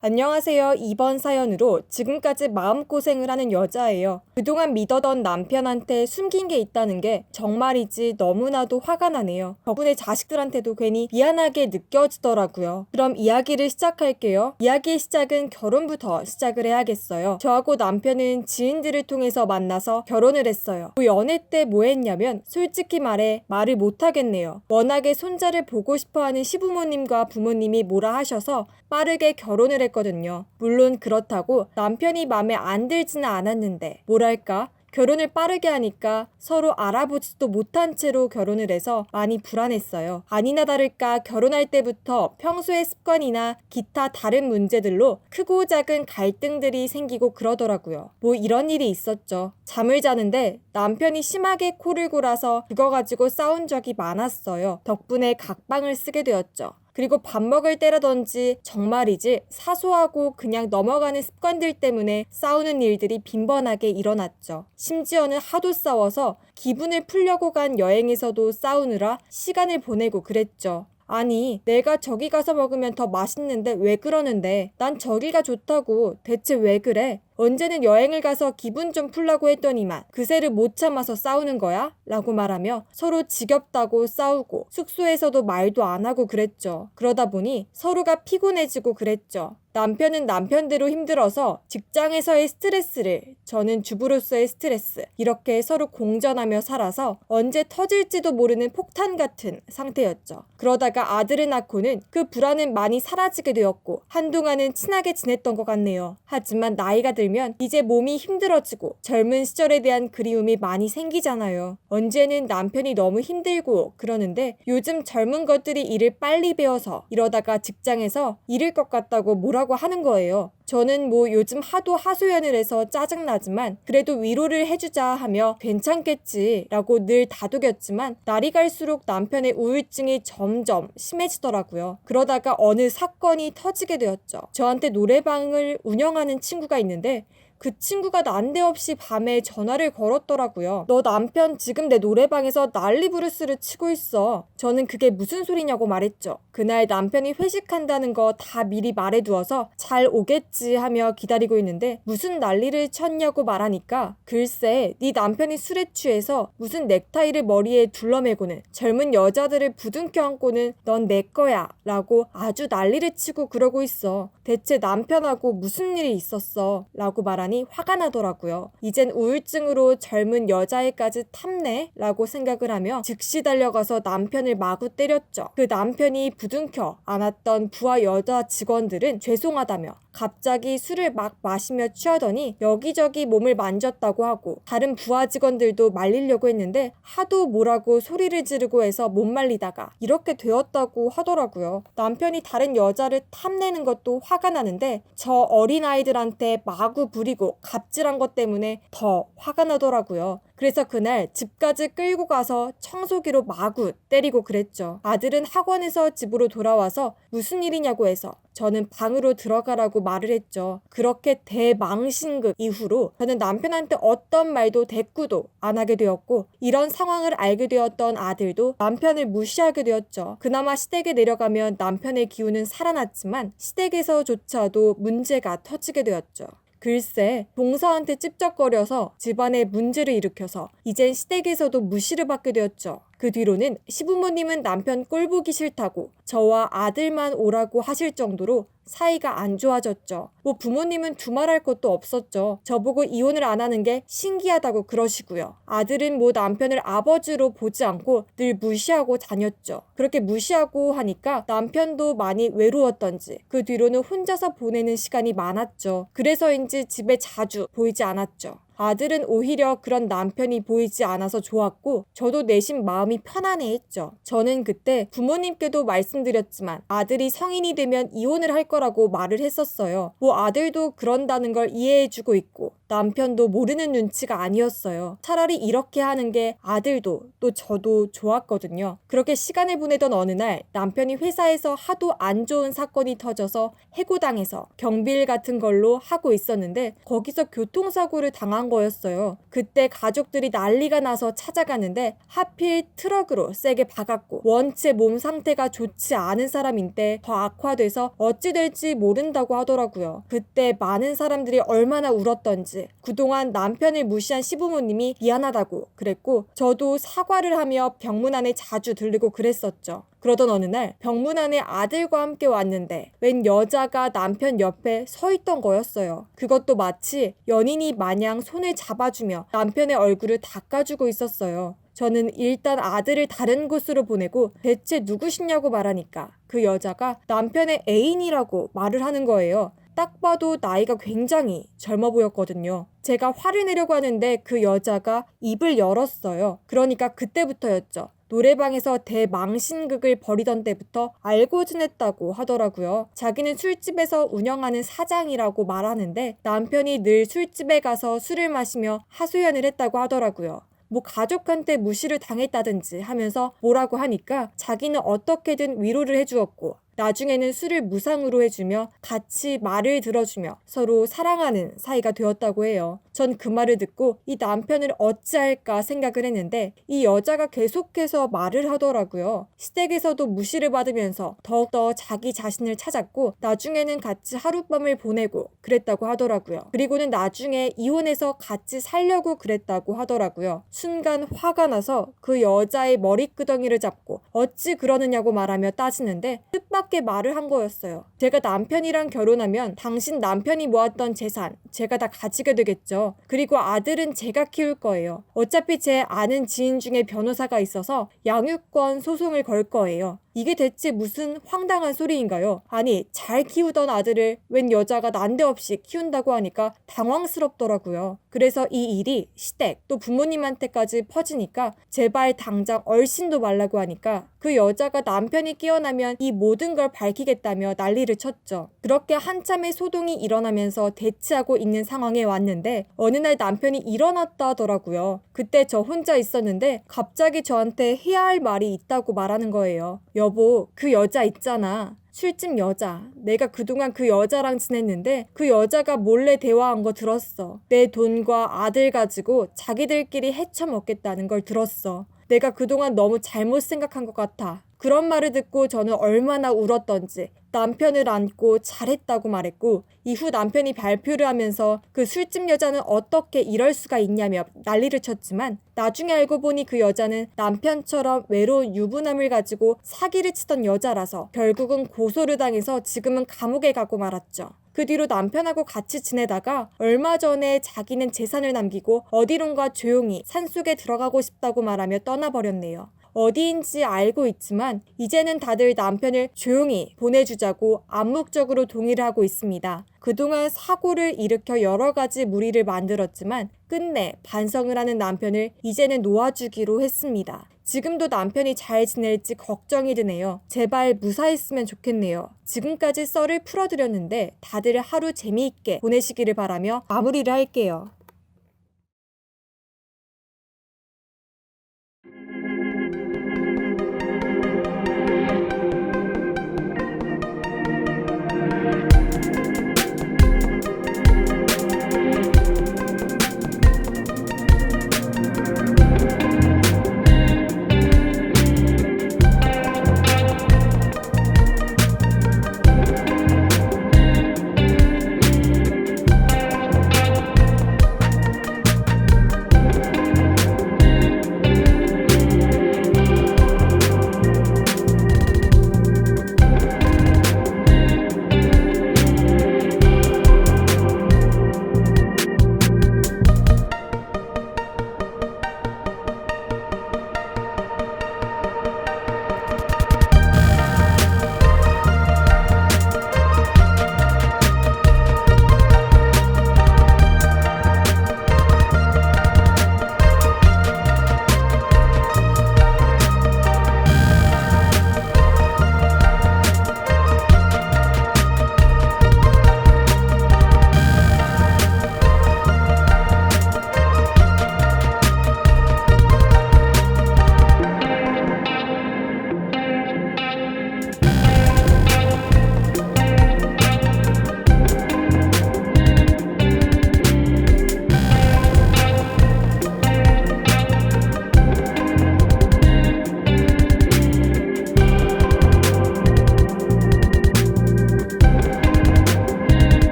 안녕하세요. 이번 사연으로 지금까지 마음고생을 하는 여자예요. 그동안 믿어던 남편한테 숨긴 게 있다는 게 정말이지 너무나도 화가 나네요. 덕분에 자식들한테도 괜히 미안하게 느껴지더라고요. 그럼 이야기를 시작할게요. 이야기의 시작은 결혼부터 시작을 해야겠어요. 저하고 남편은 지인들을 통해서 만나서 결혼을 했어요. 연애 때 뭐 했냐면 솔직히 말해 말을 못하겠네요. 워낙에 손자를 보고 싶어하는 시부모님과 부모님이 뭐라 하셔서 빠르게 결혼을 했거든요. 물론 그렇다고 남편이 마음에 안 들지는 않았는데 뭐랄까? 결혼을 빠르게 하니까 서로 알아보지도 못한 채로 결혼을 해서 많이 불안했어요. 아니나 다를까 결혼할 때부터 평소의 습관이나 기타 다른 문제들로 크고 작은 갈등들이 생기고 그러더라고요. 뭐 이런 일이 있었죠. 잠을 자는데 남편이 심하게 코를 골아서 그거 가지고 싸운 적이 많았어요. 덕분에 각방을 쓰게 되었죠. 그리고 밥 먹을 때라든지 정말이지 사소하고 그냥 넘어가는 습관들 때문에 싸우는 일들이 빈번하게 일어났죠. 심지어는 하도 싸워서 기분을 풀려고 간 여행에서도 싸우느라 시간을 보내고 그랬죠. 아니, 내가 저기 가서 먹으면 더 맛있는데 왜 그러는데? 난 저기가 좋다고. 대체 왜 그래? 언제는 여행을 가서 기분 좀 풀라고 했더니만 그새를 못 참아서 싸우는 거야? 라고 말하며 서로 지겹다고 싸우고 숙소에서도 말도 안 하고 그랬죠. 그러다 보니 서로가 피곤해지고 그랬죠. 남편은 남편대로 힘들어서 직장에서의 스트레스를, 저는 주부로서의 스트레스, 이렇게 서로 공존하며 살아서 언제 터질지도 모르는 폭탄 같은 상태였죠. 그러다가 아들을 낳고는 그 불안은 많이 사라지게 되었고 한동안은 친하게 지냈던 것 같네요. 하지만 나이가 들면 이제 몸이 힘들어지고 젊은 시절에 대한 그리움이 많이 생기잖아요. 언제는 남편이 너무 힘들고 그러는데 요즘 젊은 것들이 일을 빨리 배워서 이러다가 직장에서 잃을 것 같다고 뭐라고 하는 거예요. 저는 뭐 요즘 하도 하소연을 해서 짜증나지만 그래도 위로를 해주자 하며 괜찮겠지 라고 늘 다독였지만 날이 갈수록 남편의 우울증이 점점 심해지더라고요. 그러다가 어느 사건이 터지게 되었죠. 저한테 노래방을 운영하는 친구가 있는데 그 친구가 난데없이 밤에 전화를 걸었더라고요. 너 남편 지금 내 노래방에서 난리 부르스를 치고 있어. 저는 그게 무슨 소리냐고 말했죠. 그날 남편이 회식한다는 거 다 미리 말해두어서 잘 오겠지 하며 기다리고 있는데 무슨 난리를 쳤냐고 말하니까 글쎄 네 남편이 술에 취해서 무슨 넥타이를 머리에 둘러매고는 젊은 여자들을 부둥켜 안고는 넌 내 거야 라고 아주 난리를 치고 그러고 있어. 대체 남편하고 무슨 일이 있었어? 라고 말하니 화가 나더라고요. 이젠 우울증으로 젊은 여자애까지 탐내? 라고 생각을 하며 즉시 달려가서 남편을 마구 때렸죠. 그 남편이 부둥켜 안았던 부하 여자 직원들은 죄송하다며 갑자기 술을 막 마시며 취하더니 여기저기 몸을 만졌다고 하고 다른 부하 직원들도 말리려고 했는데 하도 뭐라고 소리를 지르고 해서 못 말리다가 이렇게 되었다고 하더라고요. 남편이 다른 여자를 탐내는 것도 화가 나는데 저 어린아이들한테 마구 부리고 갑질한 것 때문에 더 화가 나더라고요. 그래서 그날 집까지 끌고 가서 청소기로 마구 때리고 그랬죠. 아들은 학원에서 집으로 돌아와서 무슨 일이냐고 해서 저는 방으로 들어가라고 말을 했죠. 그렇게 대망신급 이후로 저는 남편한테 어떤 말도 대꾸도 안 하게 되었고 이런 상황을 알게 되었던 아들도 남편을 무시하게 되었죠. 그나마 시댁에 내려가면 남편의 기운은 살아났지만 시댁에서조차도 문제가 터지게 되었죠. 글쎄 동서한테 찝쩍거려서 집안에 문제를 일으켜서 이젠 시댁에서도 무시를 받게 되었죠. 그 뒤로는 시부모님은 남편 꼴보기 싫다고 저와 아들만 오라고 하실 정도로 사이가 안 좋아졌죠. 뭐 부모님은 두말할 것도 없었죠. 저보고 이혼을 안 하는 게 신기하다고 그러시고요. 아들은 뭐 남편을 아버지로 보지 않고 늘 무시하고 다녔죠. 그렇게 무시하고 하니까 남편도 많이 외로웠던지 그 뒤로는 혼자서 보내는 시간이 많았죠. 그래서인지 집에 자주 보이지 않았죠. 아들은 오히려 그런 남편이 보이지 않아서 좋았고 저도 내심 마음이 편안해했죠. 저는 그때 부모님께도 말씀드렸지만 아들이 성인이 되면 이혼을 할 거라고 말을 했었어요. 뭐 아들도 그런다는 걸 이해해주고 있고 남편도 모르는 눈치가 아니었어요. 차라리 이렇게 하는 게 아들도 또 저도 좋았거든요. 그렇게 시간을 보내던 어느 날 남편이 회사에서 하도 안 좋은 사건이 터져서 해고당해서 경비일 같은 걸로 하고 있었는데 거기서 교통사고를 당한 거였어요. 그때 가족들이 난리가 나서 찾아가는데 하필 트럭으로 세게 박았고 원체 몸 상태가 좋지 않은 사람인데 더 악화돼서 어찌 될지 모른다고 하더라고요. 그때 많은 사람들이 얼마나 울었던지 그동안 남편을 무시한 시부모님이 미안하다고 그랬고 저도 사과를 하며 병문안에 자주 들르고 그랬었죠. 그러던 어느 날 병문안에 아들과 함께 왔는데 웬 여자가 남편 옆에 서 있던 거였어요. 그것도 마치 연인이 마냥 손을 잡아주며 남편의 얼굴을 닦아주고 있었어요. 저는 일단 아들을 다른 곳으로 보내고 대체 누구시냐고 말하니까 그 여자가 남편의 애인이라고 말을 하는 거예요. 딱 봐도 나이가 굉장히 젊어 보였거든요. 제가 화를 내려고 하는데 그 여자가 입을 열었어요. 그러니까 그때부터였죠. 노래방에서 대망신극을 벌이던 때부터 알고 지냈다고 하더라고요. 자기는 술집에서 운영하는 사장이라고 말하는데 남편이 늘 술집에 가서 술을 마시며 하소연을 했다고 하더라고요. 뭐 가족한테 무시를 당했다든지 하면서 뭐라고 하니까 자기는 어떻게든 위로를 해주었고 나중에는 술을 무상으로 해주며 같이 말을 들어주며 서로 사랑하는 사이가 되었다고 해요. 전 그 말을 듣고 이 남편을 어찌할까 생각을 했는데 이 여자가 계속해서 말을 하더라고요. 시댁에서도 무시를 받으면서 더욱더 자기 자신을 찾았고 나중에는 같이 하룻밤을 보내고 그랬다고 하더라고요. 그리고는 나중에 이혼해서 같이 살려고 그랬다고 하더라고요. 순간 화가 나서 그 여자의 머리끄덩이를 잡고 어찌 그러느냐고 말하며 따지는데 뜻밖의 말을 한 거였어요. 제가 남편이랑 결혼하면 당신 남편이 모았던 재산 제가 다 가지게 되겠죠. 그리고 아들은 제가 키울 거예요. 어차피 제 아는 지인 중에 변호사가 있어서 양육권 소송을 걸 거예요. 이게 대체 무슨 황당한 소리인가요? 아니 잘 키우던 아들을 웬 여자가 난데없이 키운다고 하니까 당황스럽더라고요. 그래서 이 일이 시댁 또 부모님한테까지 퍼지니까 제발 당장 얼씬도 말라고 하니까 그 여자가 남편이 깨어나면 이 모든 걸 밝히겠다며 난리를 쳤죠. 그렇게 한참의 소동이 일어나면서 대치하고 있는 상황에 왔는데 어느 날 남편이 일어났다 하더라고요. 그때 저 혼자 있었는데 갑자기 저한테 해야 할 말이 있다고 말하는 거예요. 여보, 그 여자 있잖아. 술집 여자. 내가 그동안 그 여자랑 지냈는데 그 여자가 몰래 대화한 거 들었어. 내 돈과 아들 가지고 자기들끼리 헤쳐먹겠다는 걸 들었어. 내가 그동안 너무 잘못 생각한 것 같아. 그런 말을 듣고 저는 얼마나 울었던지 남편을 안고 잘했다고 말했고 이후 남편이 발표를 하면서 그 술집 여자는 어떻게 이럴 수가 있냐며 난리를 쳤지만 나중에 알고 보니 그 여자는 남편처럼 외로운 유부남을 가지고 사기를 치던 여자라서 결국은 고소를 당해서 지금은 감옥에 가고 말았죠. 그 뒤로 남편하고 같이 지내다가 얼마 전에 자기는 재산을 남기고 어디론가 조용히 산속에 들어가고 싶다고 말하며 떠나버렸네요. 어디인지 알고 있지만 이제는 다들 남편을 조용히 보내주자고 암묵적으로 동의를 하고 있습니다. 그동안 사고를 일으켜 여러 가지 무리를 만들었지만 끝내 반성을 하는 남편을 이제는 놓아주기로 했습니다. 지금도 남편이 잘 지낼지 걱정이 드네요. 제발 무사했으면 좋겠네요. 지금까지 썰을 풀어드렸는데 다들 하루 재미있게 보내시기를 바라며 마무리를 할게요.